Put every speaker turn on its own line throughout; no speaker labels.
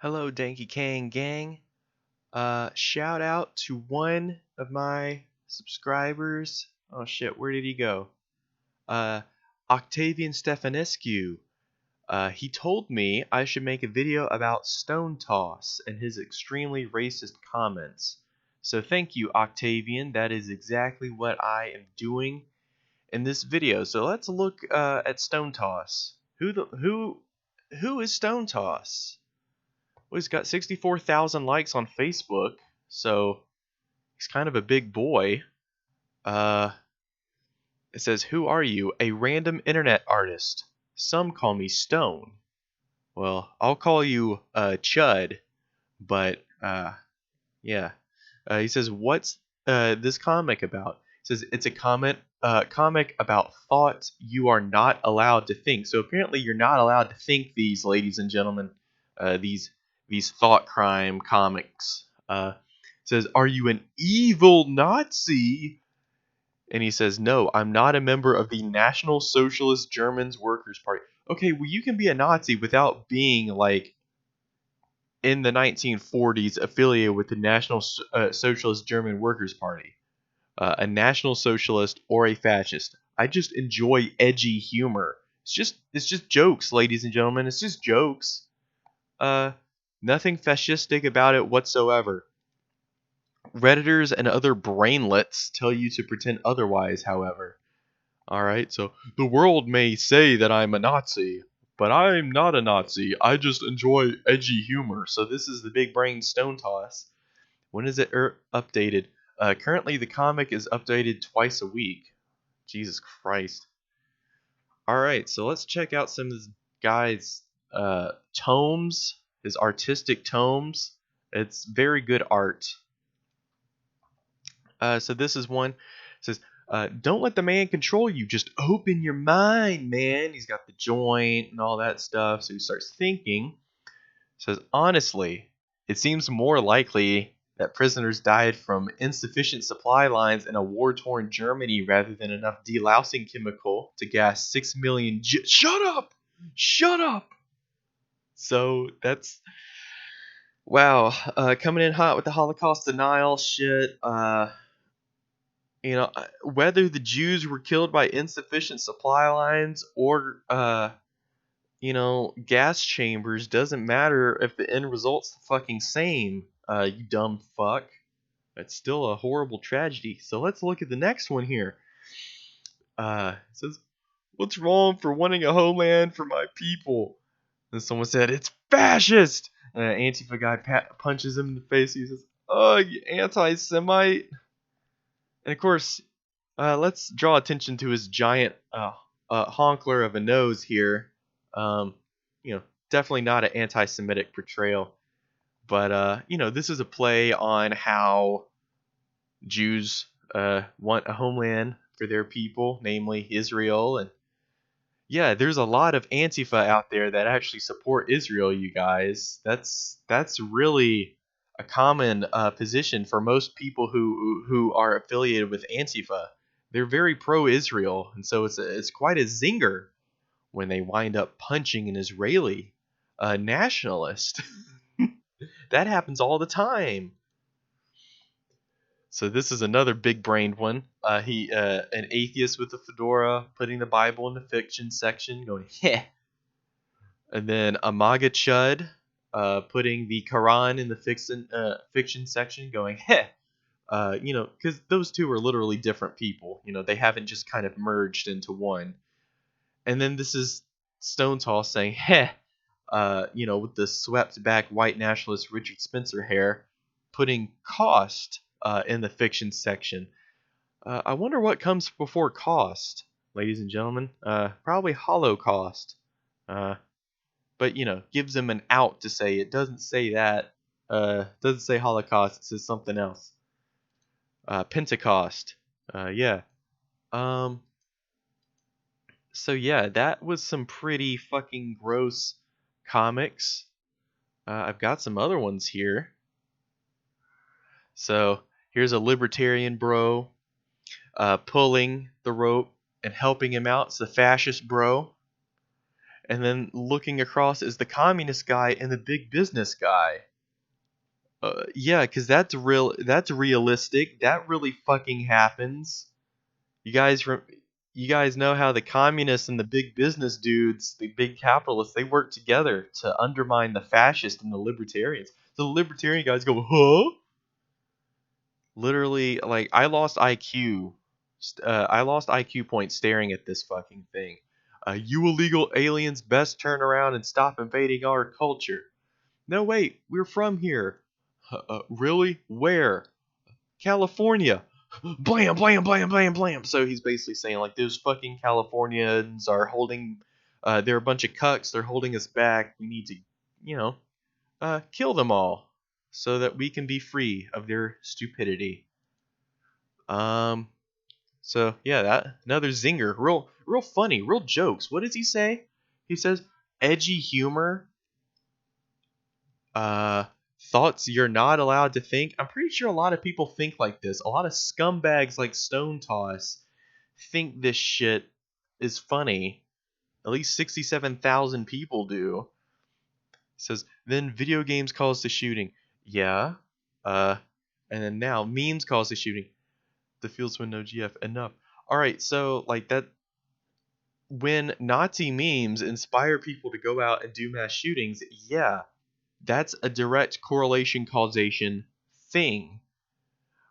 Hello, Danky Kang gang. Shout out to one of my subscribers. Oh shit, where did he go? Uh, Octavian Stefanescu. He told me I should make a video about Stonetoss and his extremely racist comments. So thank you, Octavian. That is exactly what I am doing in this video. So let's look at Stonetoss. Who is Stonetoss? Well, he's got 64,000 likes on Facebook, so he's kind of a big boy. Uh, it says, "Who are you? A random internet artist. Some call me Stone. Well, I'll call you Chud, but yeah." He says, "What's this comic about?" He says, "It's a comic about thoughts you are not allowed to think." So apparently, you're not allowed to think these, ladies and gentlemen. These thought crime comics. Says, "Are you an evil Nazi?" And he says, "No, I'm not a member of the National Socialist Germans Workers' Party." Okay, well, you can be a Nazi without being like in the 1940s affiliated with the National Socialist German Workers' Party, a National Socialist or a fascist. I just enjoy edgy humor. It's just jokes, ladies and gentlemen. It's just jokes. Uh, Nothing fascistic about it whatsoever. Redditors and other brainlets tell you to pretend otherwise, however. Alright, so the world may say that I'm a Nazi, but I'm not a Nazi. I just enjoy edgy humor. So this is the big brain Stonetoss. When is it updated? Currently, the comic is updated twice a week. Jesus Christ. Alright, so let's check out some of this guy's tomes, his artistic tomes. It's very good art. So this is one. It says, "Don't let the man control you. Just open your mind, man." He's got the joint and all that stuff. So he starts thinking. Says, "Honestly, it seems more likely that prisoners died from insufficient supply lines in a war-torn Germany rather than enough delousing chemical to gas 6 million. Shut up! Shut up!" So that's wow. Coming in hot with the Holocaust denial shit. Whether the Jews were killed by insufficient supply lines or gas chambers doesn't matter if the end result's the fucking same. You dumb fuck. It's still a horrible tragedy. So let's look at the next one here. It says, "What's wrong for wanting a homeland for my people?" And someone said, "It's fascist." And an Antifa guy punches him in the face. He says, "Oh, you anti-Semite." And of course, let's draw attention to his giant honkler of a nose here. Um, Definitely not an anti-Semitic portrayal, but this is a play on how Jews want a homeland for their people, namely Israel. And yeah, there's a lot of Antifa out there that actually support Israel. You guys, that's really a common position for most people who are affiliated with Antifa. They're very pro-Israel, and so it's quite a zinger when they wind up punching an Israeli nationalist. That happens all the time. So this is another big-brained one. An atheist with a fedora putting the Bible in the fiction section, going heh. And then a MAGA chud putting the Quran in the fiction section, going heh. Because those two are literally different people. They haven't just kind of merged into one. And then this is Stonetoss saying heh. With the swept back white nationalist Richard Spencer hair, putting cost in the fiction section. I wonder what comes before cost, ladies and gentlemen. Probably Holocaust. But gives him an out to say it doesn't say that. Doesn't say Holocaust. It says something else. Pentecost. Yeah. Um. So yeah, that was some pretty fucking gross comics. I've got some other ones here. So here's a libertarian bro pulling the rope and helping him out. It's the fascist bro. And then looking across is the communist guy and the big business guy. Yeah, because that's real. That's realistic. That really fucking happens. You guys, you guys know how the communists and the big business dudes, the big capitalists, they work together to undermine the fascists and the libertarians. So the libertarian guys go, huh? Literally, like I lost IQ. I lost IQ points staring at this fucking thing. You illegal aliens best turn around and stop invading our culture. No, wait, we're from here. Really? Where? California. Blam, blam, blam, blam, blam. So he's basically saying like those fucking Californians are holding. They're a bunch of cucks. They're holding us back. We need to, you know, kill them all so that we can be free of their stupidity. Um. So yeah, that another zinger. Real funny. Real jokes. What does he say? He says edgy humor. Uh, thoughts you're not allowed to think. I'm pretty sure a lot of people think like this. A lot of scumbags like Stonetoss think this shit is funny. At least 67,000 people do. He says, then video games cause the shooting. Yeah. Uh, and then now memes cause the shooting. The fields with no GF. Enough. Alright, so like that when Nazi memes inspire people to go out and do mass shootings, yeah, that's a direct correlation causation thing.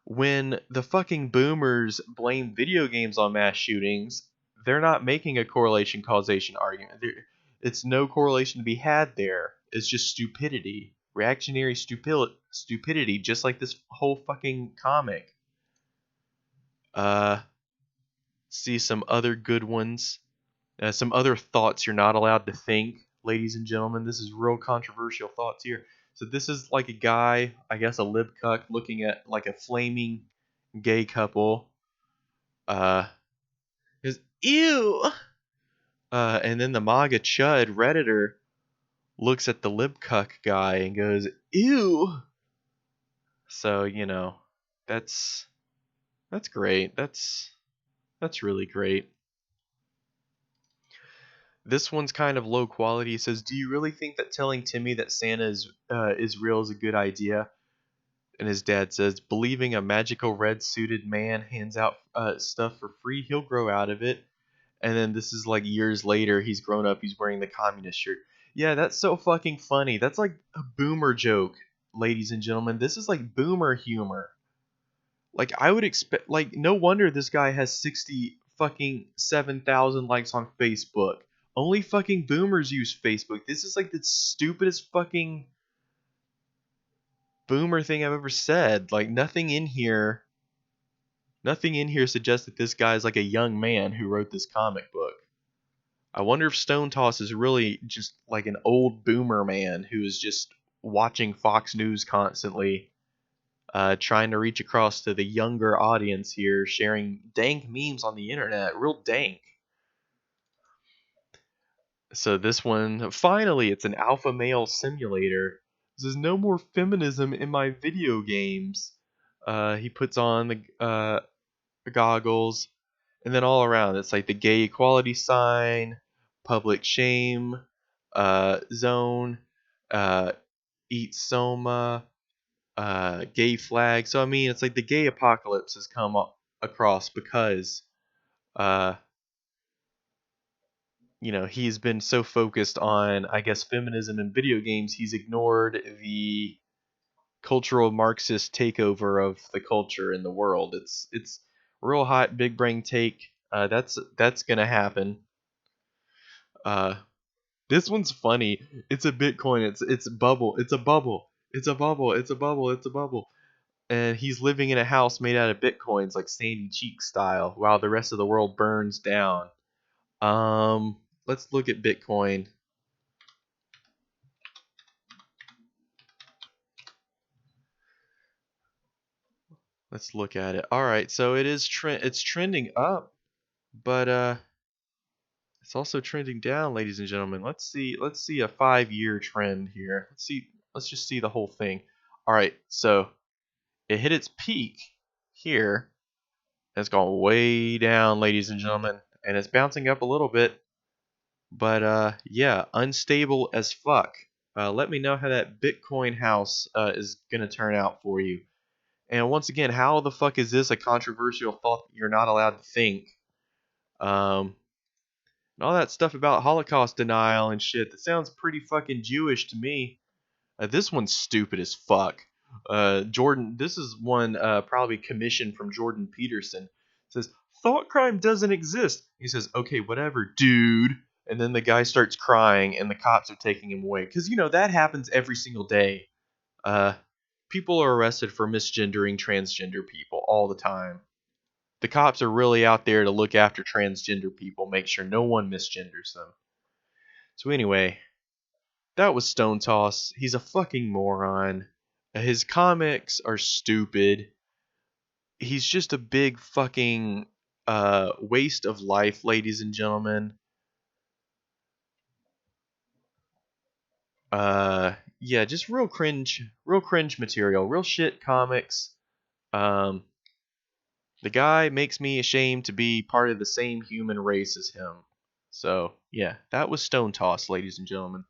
When the fucking boomers blame video games on mass shootings, they're not making a correlation causation argument. It's no correlation to be had there. It's just stupidity. Reactionary stupidity, just like this whole fucking comic. Uh, see some other good ones. Some other thoughts you're not allowed to think, ladies and gentlemen. This is real controversial thoughts here. So this is like a guy, I guess a lib cuck, looking at like a flaming gay couple. Goes, ew. And then the MAGA chud redditor looks at the lib cuck guy and goes, ew. So that's that's great. That's really great. This one's kind of low quality. It says, "Do you really think that telling Timmy that Santa is real is a good idea?" And his dad says, "Believing a magical red-suited man hands out stuff for free, he'll grow out of it." And then this is like years later. He's grown up. He's wearing the communist shirt. Yeah, that's so fucking funny. That's like a boomer joke, ladies and gentlemen. This is like boomer humor. Like I would expect. Like no wonder this guy has 60 fucking 7,000 likes on Facebook. Only fucking boomers use Facebook. This is like the stupidest fucking boomer thing I've ever said. Like nothing in here suggests that this guy is like a young man who wrote this comic book. I wonder if Stonetoss is really just like an old boomer man who is just watching Fox News constantly, trying to reach across to the younger audience here, sharing dank memes on the internet. Real dank. So this one, finally, it's an alpha male simulator. This is no more feminism in my video games. He puts on the goggles, and then all around it's like the gay equality sign, public shame, zone, uh, eat soma, gay flag. So I mean, it's like the gay apocalypse has come across because uh, he's been so focused on, I guess, feminism in video games, he's ignored the cultural Marxist takeover of the culture in the world. It's real hot, big brain take. That's gonna happen. Uh, this one's funny. It's a Bitcoin. It's a bubble. It's a bubble. It's a bubble. It's a bubble. It's a bubble. And he's living in a house made out of bitcoins, like Sandy Cheek style, while the rest of the world burns down. Let's look at Bitcoin. Let's look at it. All right, so it's trending up, but it's also trending down, ladies and gentlemen. Let's see a 5-year trend here. Let's just see the whole thing. All right, so it hit its peak here, and it's gone way down, ladies and gentlemen, and it's bouncing up a little bit. But yeah, unstable as fuck. Let me know how that Bitcoin house is gonna turn out for you. And once again, how the fuck is this a controversial thought that you're not allowed to think? Um, and all that stuff about Holocaust denial and shit. That sounds pretty fucking Jewish to me. This one's stupid as fuck. Jordan, this is one probably commissioned from Jordan Peterson. It says thought crime doesn't exist. He says, "Okay, whatever, dude." And then the guy starts crying, and the cops are taking him away because that happens every single day. Uh, People are arrested for misgendering transgender people all the time. The cops are really out there to look after transgender people, make sure no one misgenders them. So anyway, that was Stonetoss. He's a fucking moron. His comics are stupid. He's just a big fucking waste of life, ladies and gentlemen. Yeah, just real cringe material, real shit comics. Um, the guy makes me ashamed to be part of the same human race as him. So yeah, that was Stonetoss, ladies and gentlemen.